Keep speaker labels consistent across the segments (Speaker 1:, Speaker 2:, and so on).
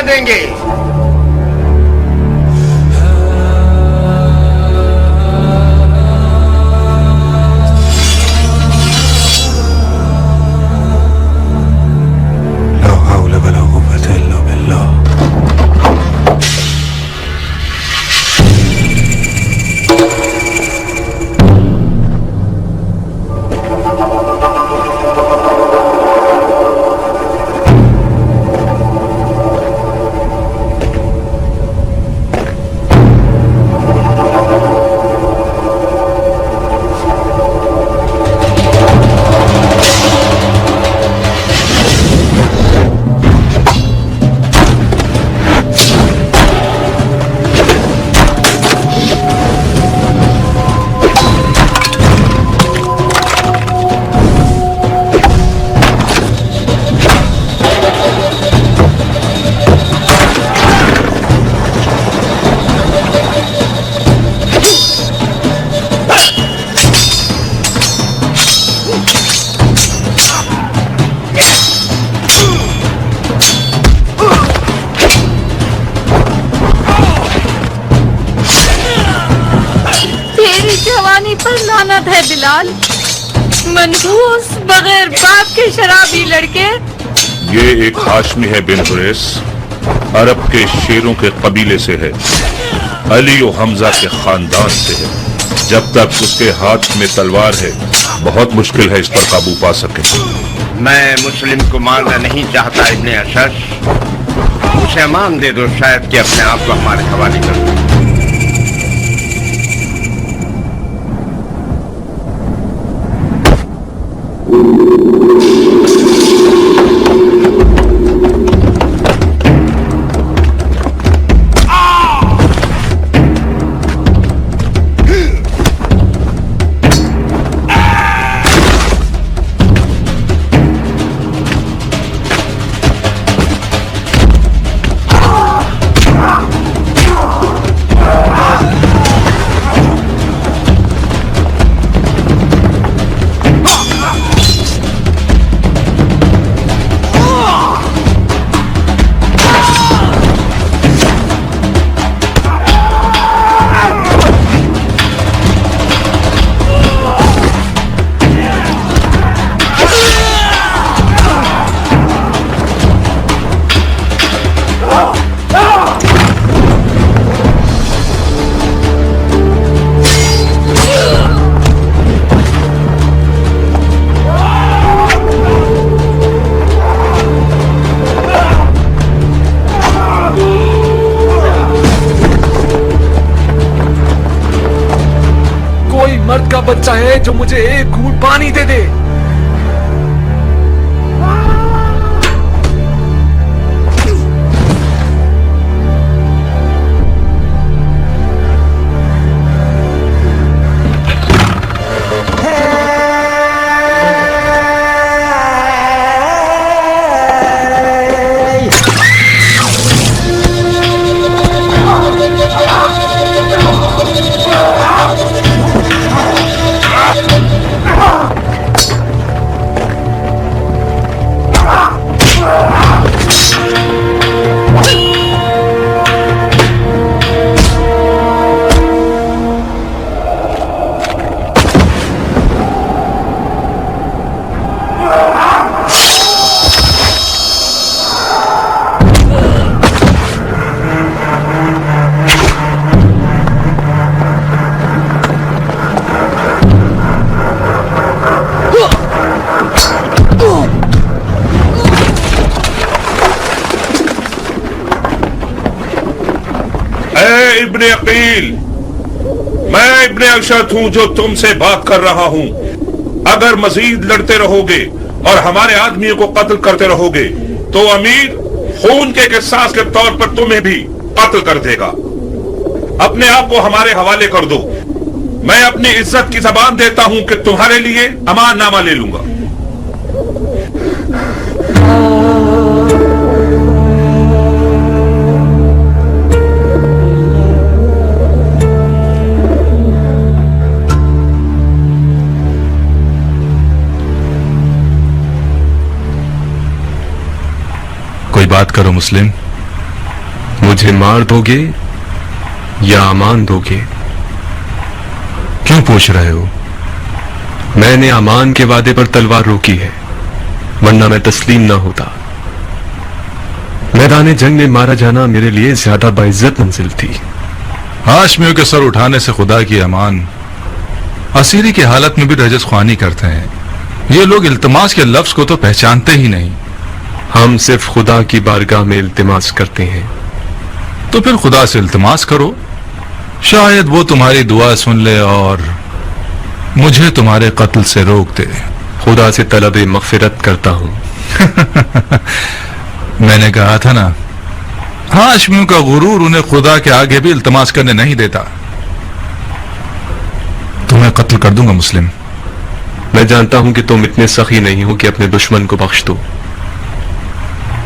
Speaker 1: देंगे।
Speaker 2: लानत है बिलाल, मनहूस बगैर बाप के शराबी लड़के।
Speaker 3: ये एक हाशमी है बिन हुरैस, अरब के शेरों के कबीले से है, अली और हमजा के खानदान से है। जब तक उसके हाथ में तलवार है बहुत मुश्किल है इस पर काबू पा सके।
Speaker 1: मैं मुस्लिम को मारना नहीं चाहता इब्ने अशश, उसे अमान दे दो, शायद कि अपने आप को हमारे हवाले कर दो।
Speaker 4: मर्द का बच्चा है जो मुझे एक घूंट पानी दे दे।
Speaker 3: इब्ने अकील, मैं इब्ने अशद हूं जो तुमसे बात कर रहा हूं। अगर मजीद लड़ते रहोगे और हमारे आदमियों को कत्ल करते रहोगे तो अमीर खून के किसास के तौर पर तुम्हें भी कत्ल कर देगा। अपने आप को हमारे हवाले कर दो। मैं अपनी इज्जत की जबान देता हूं कि तुम्हारे लिए अमाननामा ले लूंगा।
Speaker 5: कोई बात करो मुस्लिम। मुझे मार दोगे या अमान दोगे?
Speaker 6: क्यों पूछ रहे हो?
Speaker 5: मैंने अमान के वादे पर तलवार रोकी है, वरना मैं तस्लीम ना होता। मैदान जंग में मारा जाना मेरे लिए ज्यादा बाइज्जत मंजिल थी।
Speaker 6: हाशमियों के सर उठाने से खुदा की अमान। असीरी की हालत में भी रजस ख्वानी करते हैं। ये लोग इल्तमास के लफ्ज को तो पहचानते ही नहीं।
Speaker 5: हम सिर्फ खुदा की बारगाह में इल्तिमास करते हैं।
Speaker 6: तो फिर खुदा से इल्तमास करो, शायद वो तुम्हारी दुआ सुन ले और मुझे तुम्हारे कत्ल से रोक दे।
Speaker 5: खुदा से तलब मगफिरत करता हूँ।
Speaker 6: मैंने कहा था ना, हाशमियों का गुरूर उन्हें खुदा के आगे भी इल्तमास करने नहीं देता। तुम्हें कत्ल कर दूंगा मुस्लिम।
Speaker 5: मैं जानता हूं कि तुम इतने सखी नहीं हो कि अपने दुश्मन को बख्श दो।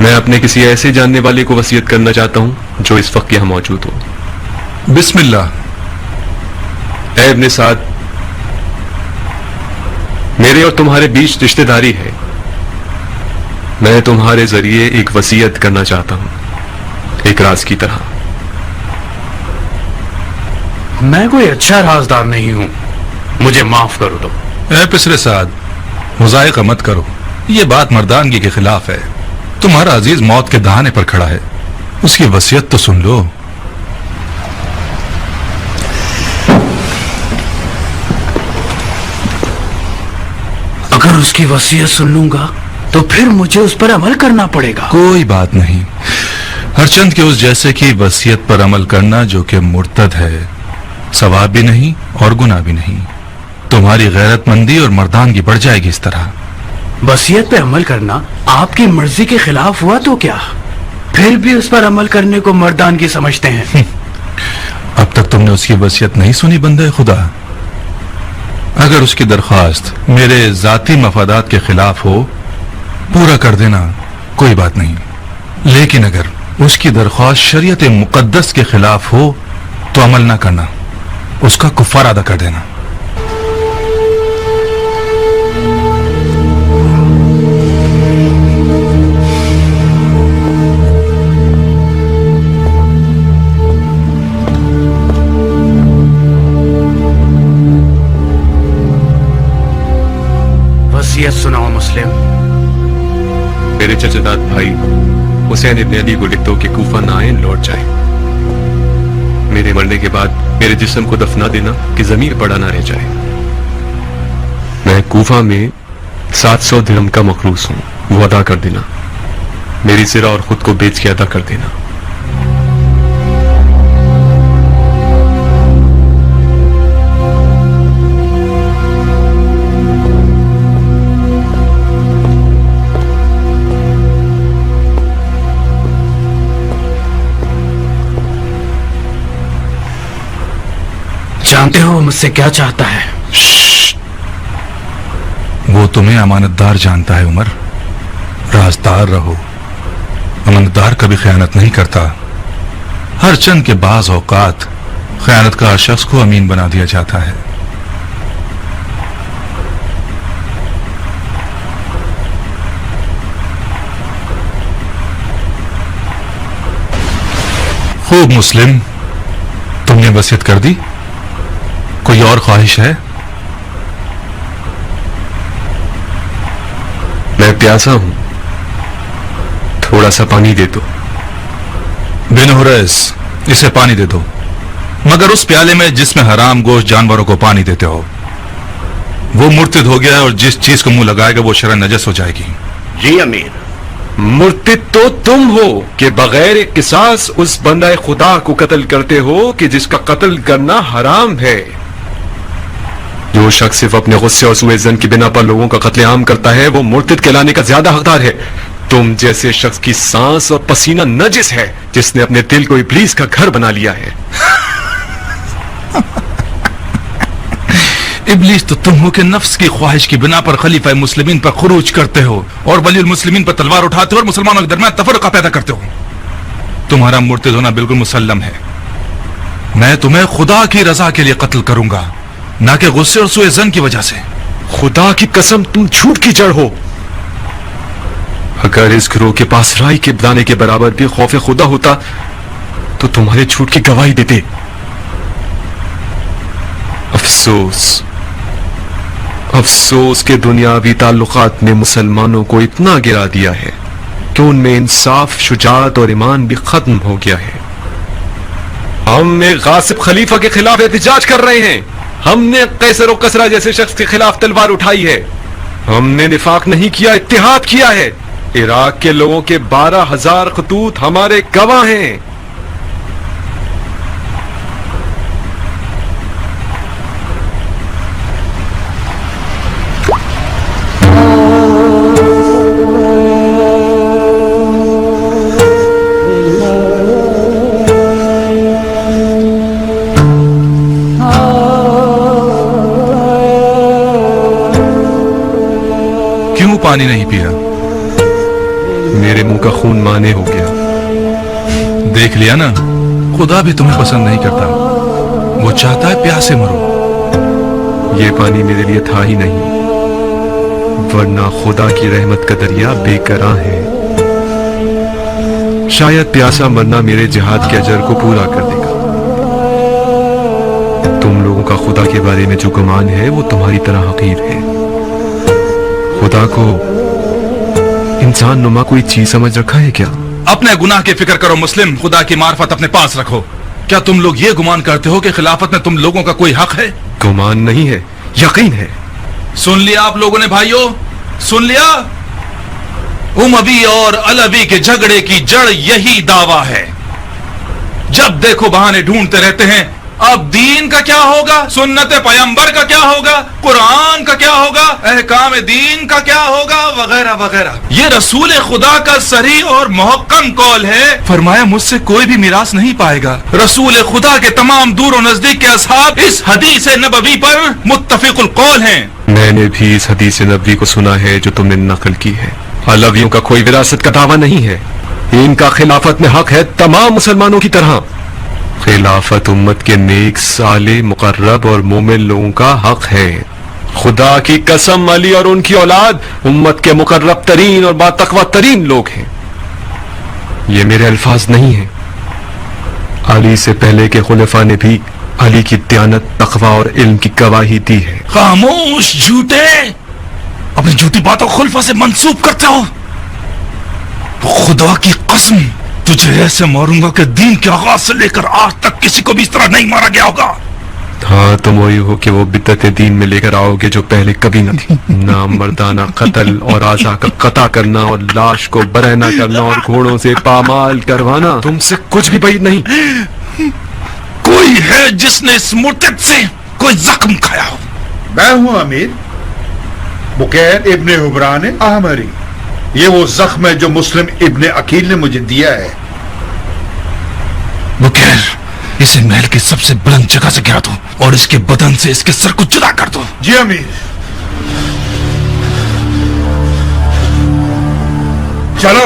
Speaker 5: मैं अपने किसी ऐसे जानने वाले को वसीयत करना चाहता हूं जो इस वक्त यहां मौजूद हो।
Speaker 6: बिस्मिल्लाह।
Speaker 5: ऐ इब्ने साद, मेरे और तुम्हारे बीच रिश्तेदारी है। मैं तुम्हारे जरिए एक वसीयत करना चाहता हूं, एक राज की तरह।
Speaker 7: मैं कोई अच्छा राजदार नहीं हूं, मुझे माफ करो दो।
Speaker 6: ऐ पिसरे साद, मुजायका मत करो। ये बात मर्दानगी के खिलाफ है। तुम्हारा अजीज मौत के दहाने पर खड़ा है, उसकी वसीयत तो सुन लो।
Speaker 7: अगर उसकी वसीयत सुन लूंगा तो फिर मुझे उस पर अमल करना पड़ेगा।
Speaker 6: कोई बात नहीं। हरचंद के उस जैसे की वसीयत पर अमल करना जो कि मुर्तद है, सवाब भी नहीं और गुनाह भी नहीं। तुम्हारी गैरतमंदी और मर्दानगी बढ़ जाएगी इस तरह।
Speaker 7: वसीयत पे अमल करना आपकी मर्जी के खिलाफ हुआ तो क्या? फिर भी उस पर अमल करने को मर्दानगी समझते हैं।
Speaker 6: अब तक तुमने उसकी वसीयत नहीं सुनी बंदे खुदा। अगर उसकी दरख्वास्त मेरे जाती मफादात के खिलाफ हो, पूरा कर देना, कोई बात नहीं। लेकिन अगर उसकी दरख्वास्त शरीयत मुकद्दस के खिलाफ हो तो अमल ना करना, उसका कुफार अदा कर देना।
Speaker 7: वसीयत सुनाओ मुस्लिम।
Speaker 5: मेरे चचेदाद भाई हुसैन इब्ने अली को लिख दो कि कूफा ना आए, लौट जाए। मेरे मरने के बाद मेरे जिस्म को दफना देना कि जमीन पड़ा ना रह जाए। मैं कूफा में 700 दिरहम का मखरूस हूं, वो अदा कर देना। मेरी सिरा और खुद को बेच के अदा कर देना।
Speaker 7: जानते हो मुझसे क्या चाहता है?
Speaker 6: वो तुम्हें अमानतदार जानता है उमर। राजदार रहो। अमानतदार कभी खयानत नहीं करता। हर चंद के बाज औकात खयानतकार शख्स को अमीन बना दिया जाता है। खूब मुस्लिम, तुमने वसीयत कर दी। कोई और ख्वाहिश है?
Speaker 5: मैं प्यासा हूं, थोड़ा सा पानी दे दो।
Speaker 6: बिन हुरैस, इसे पानी दे दो, मगर उस प्याले में जिसमें हराम गोश्त जानवरों को पानी देते हो। वो मुर्तिद हो गया है और जिस चीज को मुंह लगाएगा वो शरअन नजस हो जाएगी।
Speaker 1: जी अमीर।
Speaker 5: मुर्तिद तो तुम हो कि बगैर किसास उस बंदा खुदा को कत्ल करते हो कि जिसका कत्ल करना हराम है। जो शख्स सिर्फ अपने गुस्से और सूए ज़न की बिना पर लोगों का कत्लेआम करता है वो मुर्तिद कहलाने का ज्यादा हकदार है। तुम जैसे शख्स की सांस और पसीना नजिस है जिसने अपने दिल को इब्लीस का घर बना लिया है।
Speaker 6: इब्लीस तो तुम हो कि नफ्स की ख्वाहिश की बिना पर खलीफा मुस्लिमीन पर खुरूज करते हो और वली मुस्लिमीन पर तलवार उठाते हो और मुसलमानों के दरमियान तफरका पैदा करते हो। तुम्हारा मुर्तिद होना बिल्कुल मुसल्लम है। मैं तुम्हें खुदा की रजा के लिए कत्ल करूंगा, ना कि गुस्से और सूए ज़न की वजह से।
Speaker 5: खुदा की कसम तुम झूठ की जड़ हो। अगर इस गिरोह के पास राई के दाने के बराबर भी खौफ खुदा होता तो तुम्हारे झूठ की गवाही देते। अफसोस अफसोस के दुनियावी ताल्लुकात ने मुसलमानों को इतना गिरा दिया है कि उनमें इंसाफ, शुजाअत और ईमान भी खत्म हो गया है। हम एक गासिब खलीफा के खिलाफ एहतजाज कर रहे हैं। हमने कैसर और कसरा जैसे शख्स के खिलाफ तलवार उठाई है। हमने निफाक नहीं किया, इत्तिहाद किया है। इराक के लोगों के 12,000 खतूत हमारे गवाह हैं।
Speaker 6: क्यों पानी नहीं पिया?
Speaker 5: मेरे मुंह का खून माने हो गया।
Speaker 6: देख लिया ना, खुदा भी तुम्हें पसंद नहीं करता। वो चाहता है प्यासे मरो।
Speaker 5: ये पानी मेरे लिए था ही नहीं, वरना खुदा की रहमत का दरिया बेकरां है। शायद प्यासा मरना मेरे जिहाद के अजर को पूरा कर देगा। तुम लोगों का खुदा के बारे में जो गुमान है वो तुम्हारी तरह हकीर है। खुदा को इंसान नुमा कोई चीज समझ रखा है क्या?
Speaker 6: अपने गुनाह की फिक्र करो मुस्लिम, खुदा की मार्फत अपने पास रखो। क्या तुम लोग ये गुमान करते हो कि खिलाफत में तुम लोगों का कोई हक है?
Speaker 5: गुमान नहीं है, यकीन है।
Speaker 6: सुन लिया आप लोगों ने भाइयों, सुन लिया? उमवी और अलवी के झगड़े की जड़ यही दावा है। जब देखो बहाने ढूंढते रहते हैं। अब दीन का क्या होगा, सुन्नत पैगंबर का क्या होगा, कुरान का क्या होगा, अहकाम दीन का क्या होगा, वगैरह वगैरह। ये रसूल खुदा का सही और मुहक्कम कौल है। फरमाया मुझसे कोई भी मिरास नहीं पाएगा। रसूल खुदा के तमाम दूर और नजदीक के असहाब इस हदीस नबवी पर मुत्तफिकुल कौल हैं।
Speaker 5: मैंने भी इस हदीस नबवी को सुना है जो तुमने नकल की है। अलवियों का कोई विरासत का दावा नहीं है। इनका खिलाफत में हक है तमाम मुसलमानों की तरह। खिलाफत उम्मत के नेक, साले, मुकर्रब और मोमिन लोगों का हक है। खुदा की कसम, अली और उनकी औलाद उम्मत के मुकर्रब तरीन और बातकवा तरीन लोग हैं। ये मेरे अल्फाज नहीं हैं। अली से पहले के खुलफा ने भी अली की दयानत, तकवा और इल्म की गवाही दी है।
Speaker 6: खामोश झूठे, अपनी झूठी बातों को खुलफा से मंसूब करते हो। खुदा की कसम, तुझे ऐसे मारूंगा कि दीन के आगाज से लेकर आज तक किसी को भी इस तरह नहीं मारा गया होगा।
Speaker 5: हाँ, तुम वही हो कि वो बिद्दत दीन में लेकर आओगे जो पहले कभी न थी। नाम मर्दाना कत्ल और आज़ा का कता करना और लाश को बरहना करना और घोड़ों से पामाल करवाना तुमसे कुछ भी بعید नहीं।
Speaker 6: कोई है जिसने इस मुर्तद से कोई जख्म खाया हो?
Speaker 8: मैं हूं अमीर बुकैर इब्ने हुबरान अहमरी। ये वो जख्म है जो मुस्लिम इब्ने अकील ने मुझे दिया है।
Speaker 6: बुकैर, इसे महल की सबसे बुलंद जगह से गिरा दो और इसके बदन से इसके सर को जुदा कर दो।
Speaker 8: जी अमीर। चलो।